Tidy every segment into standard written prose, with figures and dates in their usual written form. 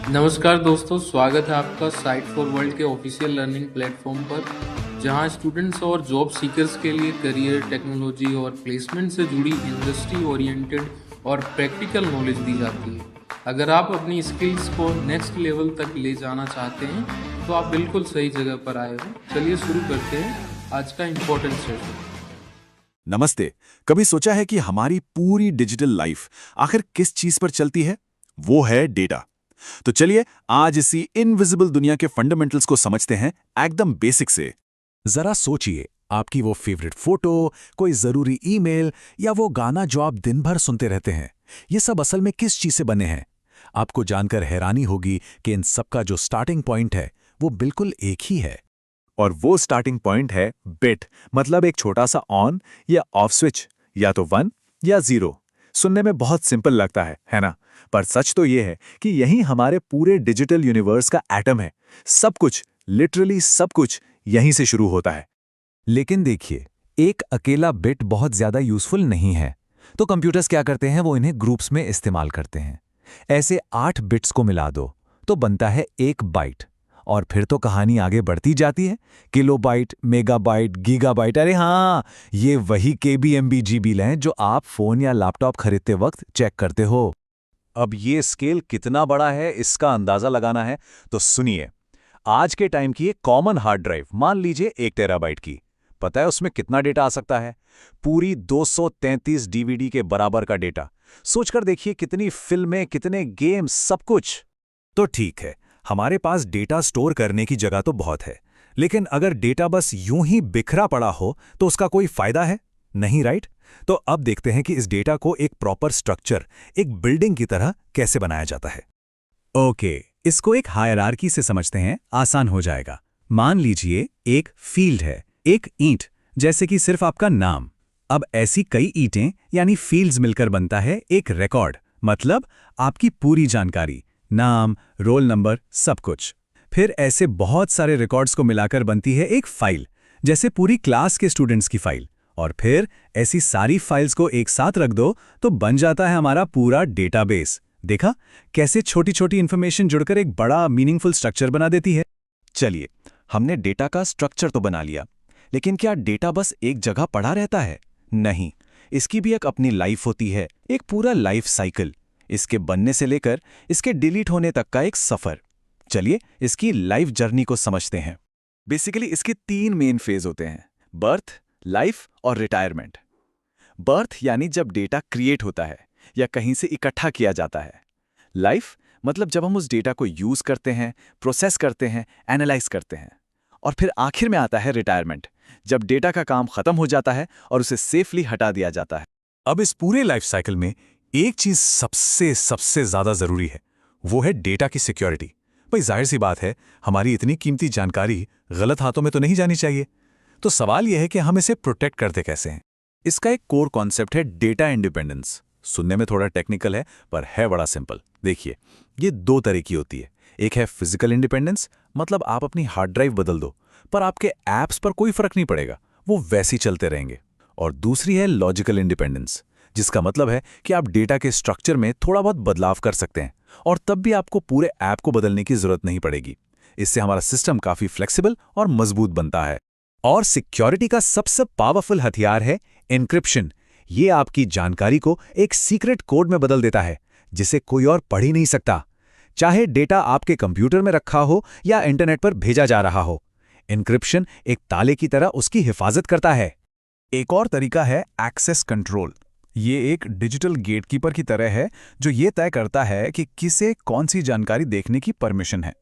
नमस्कार दोस्तों, स्वागत है आपका साइट फॉर वर्ल्ड के ऑफिशियल लर्निंग प्लेटफॉर्म पर, जहां स्टूडेंट्स और जॉब सीकर्स के लिए करियर, टेक्नोलॉजी और प्लेसमेंट से जुड़ी इंडस्ट्री ओरिएंटेड और प्रैक्टिकल नॉलेज दी जाती है। अगर आप अपनी स्किल्स को नेक्स्ट लेवल तक ले जाना चाहते हैं तो आप बिल्कुल सही जगह पर आए हो। चलिए शुरू करते हैं आज का इम्पोर्टेंट सेशन। नमस्ते। कभी सोचा है कि हमारी पूरी डिजिटल लाइफ आखिर किस चीज पर चलती है? वो है डेटा। तो चलिए आज इसी इनविजिबल दुनिया के फंडामेंटल्स को समझते हैं एकदम बेसिक से। जरा सोचिए, आपकी वो फेवरेट फोटो, कोई जरूरी ईमेल या वो गाना जो आप दिन भर सुनते रहते हैं, ये सब असल में किस चीज से बने हैं? आपको जानकर हैरानी होगी कि इन सबका जो स्टार्टिंग पॉइंट है वो बिल्कुल एक ही है। और वो स्टार्टिंग पॉइंट है बिट, मतलब एक छोटा सा ऑन या ऑफ स्विच, या तो 1 या 0। सुनने में बहुत सिंपल लगता है ना? पर सच तो ये है कि यही हमारे पूरे डिजिटल यूनिवर्स का एटम है। सब कुछ, लिटरली सब कुछ यहीं से शुरू होता है। लेकिन देखिए, एक अकेला बिट बहुत ज्यादा यूजफुल नहीं है। तो कंप्यूटर्स क्या करते हैं, वो इन्हें ग्रुप्स में इस्तेमाल करते हैं। ऐसे 8 बिट्स को मिला दो तो बनता है 1 बाइट। और फिर तो कहानी आगे बढ़ती जाती है। किलोबाइट, मेगाबाइट, गीगाबाइट, अरे हाँ, ये वही केबी, एमबी, जीबी हैं जो आप फोन या लैपटॉप खरीदते वक्त चेक करते हो। अब ये स्केल कितना बड़ा है, इसका अंदाजा लगाना है तो सुनिए। आज के टाइम की एक कॉमन हार्ड ड्राइव, मान लीजिए 1 टेराबाइट की, पता है उसमें कितना डेटा आ सकता है? पूरी 233 डीवीडी के बराबर का डेटा। सोचकर देखिए, कितनी फिल्में, कितने गेम्स, सब कुछ। तो ठीक है, हमारे पास डेटा स्टोर करने की जगह तो बहुत है, लेकिन अगर डेटा बस यूं ही बिखरा पड़ा हो तो उसका कोई फायदा है? नहीं, राइट? तो अब देखते हैं कि इस डेटा को एक प्रॉपर स्ट्रक्चर, एक बिल्डिंग की तरह कैसे बनाया जाता है। ओके, इसको एक हायरार्की से समझते हैं, आसान हो जाएगा। मान लीजिए एक फील्ड है, एक ईंट, जैसे कि सिर्फ आपका नाम। अब ऐसी कई ईंटें यानी फील्ड्स मिलकर बनता है एक रिकॉर्ड, मतलब आपकी पूरी जानकारी, नाम, रोल नंबर, सब कुछ। फिर ऐसे बहुत सारे रिकॉर्ड्स को मिलाकर बनती है एक फाइल, जैसे पूरी क्लास के स्टूडेंट्स की फाइल। और फिर ऐसी सारी फाइल्स को एक साथ रख दो तो बन जाता है हमारा पूरा डेटाबेस। देखा कैसे छोटी छोटी इंफॉर्मेशन जुड़कर एक बड़ा मीनिंगफुल स्ट्रक्चर बना देती है। चलिए, हमने डेटा का स्ट्रक्चर तो बना लिया, लेकिन क्या डेटा बस एक जगह पड़ा रहता है? नहीं, इसकी भी एक अपनी लाइफ होती है, एक पूरा लाइफ साइकिल। इसके बनने से लेकर इसके डिलीट होने तक का एक सफर। चलिए इसकी लाइफ जर्नी को समझते हैं। बेसिकली इसके 3 मेन फेज होते हैं: बर्थ, लाइफ और रिटायरमेंट। बर्थ यानी जब डेटा क्रिएट होता है या कहीं से इकट्ठा किया जाता है। लाइफ मतलब जब हम उस डेटा को यूज करते हैं, प्रोसेस करते हैं, एनालाइज करते हैं। और फिर आखिर में आता है रिटायरमेंट, जब डेटा का काम खत्म हो जाता है और उसे सेफली हटा दिया जाता है। अब इस पूरे लाइफ साइकिल में एक चीज सबसे सबसे ज्यादा जरूरी है, वो है डेटा की सिक्योरिटी। भाई जाहिर सी बात है, हमारी इतनी कीमती जानकारी गलत हाथों में तो नहीं जानी चाहिए। तो सवाल यह है कि हम इसे प्रोटेक्ट करते कैसे हैं। इसका एक कोर कॉन्सेप्ट है डेटा इंडिपेंडेंस। सुनने में थोड़ा टेक्निकल है पर है बड़ा सिंपल। देखिए, ये 2 तरह की होती है। एक है फिजिकल इंडिपेंडेंस, मतलब आप अपनी हार्ड ड्राइव बदल दो पर आपके ऐप्स पर कोई फर्क नहीं पड़ेगा, वो वैसे ही चलते रहेंगे। और दूसरी है लॉजिकल इंडिपेंडेंस, जिसका मतलब है कि आप डेटा के स्ट्रक्चर में थोड़ा बहुत बदलाव कर सकते हैं और तब भी आपको पूरे ऐप को बदलने की जरूरत नहीं पड़ेगी। इससे हमारा सिस्टम काफी फ्लेक्सिबल और मजबूत बनता है। और सिक्योरिटी का सबसे पावरफुल हथियार है एन्क्रिप्शन। ये आपकी जानकारी को एक सीक्रेट कोड में बदल देता है, जिसे कोई और पढ़ ही नहीं सकता, चाहे डेटा आपके कंप्यूटर में रखा हो या इंटरनेट पर भेजा जा रहा हो। एन्क्रिप्शन एक ताले की तरह उसकी हिफाजत करता है। एक और तरीका है एक्सेस कंट्रोल। ये एक डिजिटल गेटकीपर की तरह है, जो ये तय करता है कि किसे कौन सी जानकारी देखने की परमिशन है।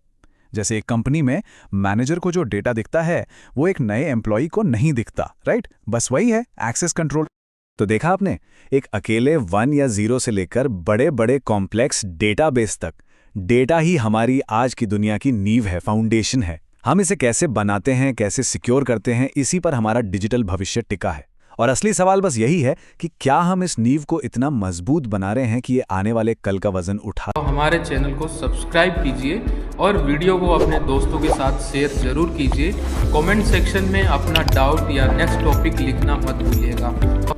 जैसे एक कंपनी में मैनेजर को जो डेटा दिखता है वो एक नए एम्प्लॉई को नहीं दिखता, राइट? बस वही है एक्सेस कंट्रोल। तो देखा आपने, एक अकेले 1 या 0 से लेकर बड़े बड़े कॉम्प्लेक्स डेटाबेस तक, डेटा ही हमारी आज की दुनिया की नींव है, फाउंडेशन है। हम इसे कैसे बनाते हैं, कैसे सिक्योर करते हैं, इसी पर हमारा डिजिटल भविष्य टिका है। और असली सवाल बस यही है कि क्या हम इस नींव को इतना मजबूत बना रहे हैं कि ये आने वाले कल का वजन उठा। तो हमारे चैनल को सब्सक्राइब कीजिए और वीडियो को अपने दोस्तों के साथ शेयर जरूर कीजिए। कमेंट सेक्शन में अपना डाउट या नेक्स्ट टॉपिक लिखना मत भूलिएगा।